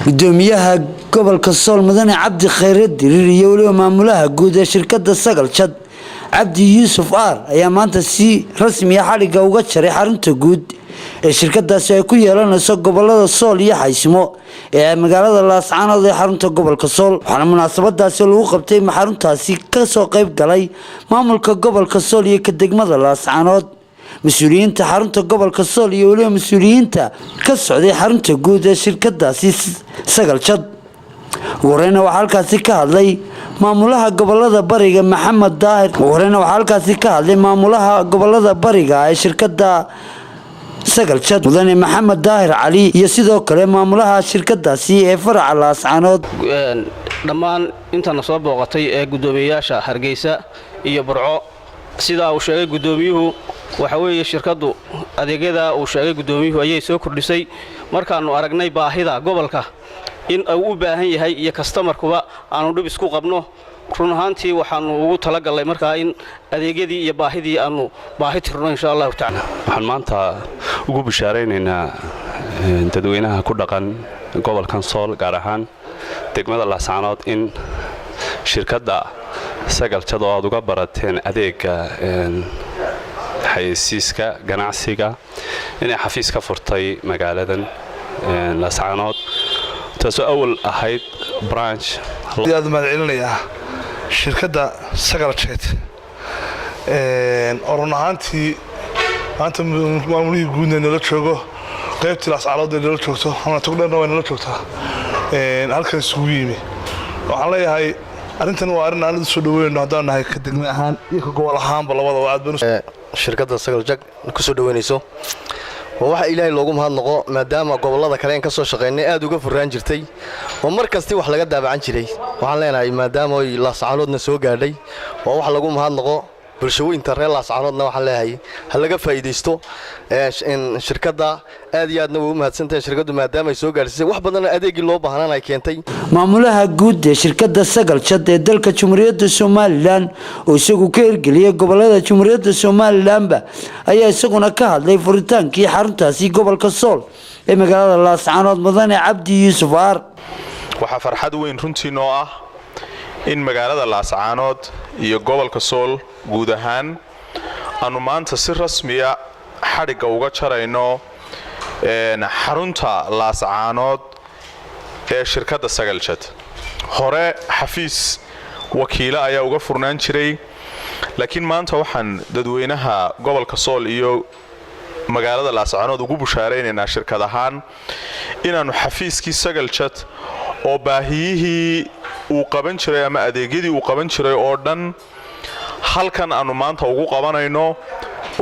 gudoomiyaha gobolka Sool Mudane Cabdi Khayre Dirir iyo waliba maamulaha guud ee shirkadda Sagal Jad Cabdi Yuusuf Aar ayaa maanta si rasmi ah xariga uga jaray xarunta guud ee shirkadaasi ay ku yeelanayso gobolada Sool iyo Xaysimo ee magaalada Laascaanood ee xarunta gobolka Sool waxaana munaasabadaasi lagu qabtay xaruntaasi ka soo qayb galay maamulka gobolka Sool iyo ka degmada Laascaanood مسؤولينta xarunta gobolka Sool iyo waliba mas'uuliyiinta ka socday xarunta guud ee shirkadaasi Sagal Jad warayna waxa halkaasi ka hadlay maamulaha gobolada bariga Maxamed Daahir warayna waxa halkaasi ka hadlay maamulaha gobolada bariga ee shirkadda Sagal Jad Mudane Maxamed Daahir Cali iyo sidoo kale maamulaha shirkadaasi ee faraca Laascaanood dhammaan inta soo booqatay ee gudoomiyaasha Hargeysa iyo Burco sida uu sheegay gudoomiyuhu waxa weeye shirkadu adeegyada uu sheegay gudoomiyuhu ayay soo kordhisay markaanu aragnay baahida gobolka in uu u baahan yahay iyo customer-kuba aanu dhib isku qabno run ahaantii waxaanu ugu talagalay markaa in adeegyadii iyo baahidii aanu baahi tirno insha Allah ta'ala waxaan maanta ugu bishaareynaa dadweynaha ku dhaqan gobolkan Sool gaar ahaan degmada Laascaanood in shirkadda Sagal Jad oo aad uga barateen adeega xayeysiiska ganacsiga inay xafiis ka furtay magaaladan Laascaanood taasoo awal ahayd branch aad mahadcelinayaa shirkadda Sagal Jad oo run ahaantii maanta maamulihii guud ee la joogo qaybtii Laascaanood ee la joogto ama togdheerna waa la joogtaa halkan isugu yimi waxaan leeyahay arintan waa arin aan soo dhaweeyno hadaan nahay ka degmo ahaan iyo gobol ahaanba labadaba aad baan shirkadda Sagal Jad ku soo dhaweynayso waxa Ilaahay loogu mahadnaqo maadaama gobolada kale ka soo shaqeynay aad uga furaan jirtay oo markasta wax laga daabacan jiray waxaan leenahay maadaama ay Laascaanoodna soo gaadhay oo wax lagu mahadnaqo bulshooyinka reer Laascaanoodna waxaan leeyahay hal laga faa'iideysto in shirkadda aad iyo aadna u mahadsantahay shirkaddu maadaama ay soo gaarsiisay wax badan adeegii loo baahnaa ay keentay maamulaha guud ee shirkadda Sagal Jad ee dalka Jamhuuriyadda Soomaaliland oo isagu ka hirgeliyay gobolada Jamhuuriyadda Soomaaliland ayaa isaguna ka hadlay furitaankii xaruntaasi gobolka Sool ee magaalada Laascaanood Mudane Cabdi Yuusuf Aar waxa farxad weyn runtii noo ah in magaalada Laascaanood iyo gobolka Sool guud ahaan aanu maanta si rasmi ah xariga uga jarayno xarunta Laascaanood ee shirkadda Sagal Jad hore xafiis wakiila ayaa uga furnaan jiray laakiin maanta waxaan dadweynaha gobolka Sool iyo magaalada Laascaanood ugu bushaareynaa shirkad ahaan inaanu xafiiskii Sagal Jad oo baahiyihii uu qaban jiray ama adeegyadii uu qaban jiray oo dhan halkan aanu maanta ugu qabanayno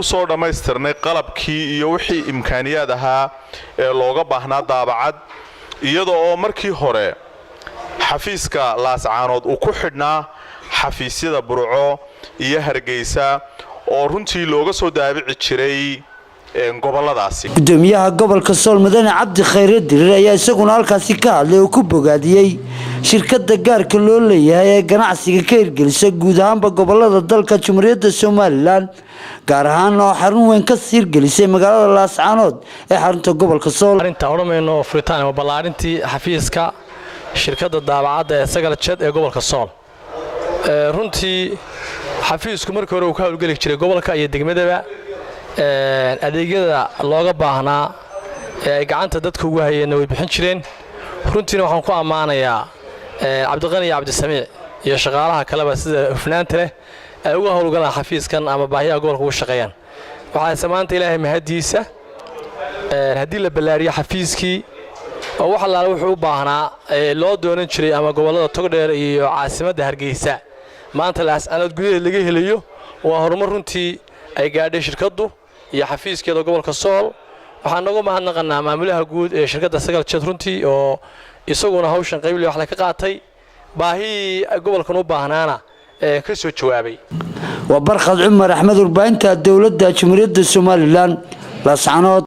u soo dhameystirnay qalabkii iyo wixii imkaaniyaad ahaa ee looga baahnaa daabacad iyadoo oo markii hore xafiiska Laascaanood uu ku xidhnaa xafiisyada Burco iyo Hargeysa oo runtii looga soo daabici jiray goboladaasi gudoomiyaha gobolka Sool Mudane Cabdi Khayre Dirir ayaa isaguna halkaasi ka hadlay oo ku bogaadiyay shirkadda gaarka loo leeyahay ee ganacsiga ka hirgelisa guud ahaanba gobolada dalka Jamhuuriyadda Soomaaliland gaar ahaan oo xarun weyn ka hirgelisay magaalada Laascaanood ee xarunta gobolka Sool arinta oromeyno furitaan oo balaarintii xafiiska shirkadda daabacadda ee Sagal Jad ee gobolka Sool runtii xafiisku markii hore uu ka hawlgeli jiray gobolka iyo degmadaba adeegyada looga baahnaa ee gacanta dadku ugu hayeen way bixin jireen runtiina waxaan ku amaanayaa Cabdiqani iyo Cabdisamiic iyo shaqaalaha kaleba sida hufnaanta leh ay uga hawlgalaan xafiiskan ama baahiyaha gobolka ugu shaqeeyaan waxa samaanta Ilaahay mahadiisa hadii la balaariyo xafiiskii oo wax allaale wuxuu u baahnaa loo doonan jiray ama gobolada Togdheer iyo caasimadda Hargeysa maanta Laascaanood gudaheeda laga helayo waa horumar runtii ay gaadhay shirkaddu iyo xafiiskeeda gobolka Sool waxaan ugu mahadnaqanaa maamulaha guud ee shirkadda Sagal Jad runtii oo isaguna hawshan qayb wax la ka qaatay baahi gobolkan u baahnaana ka soo jawaabay waa Barkhad Cumar Axmed warbaahinta dawladda Jamhuuriyadda Soomaaliland Laascaanood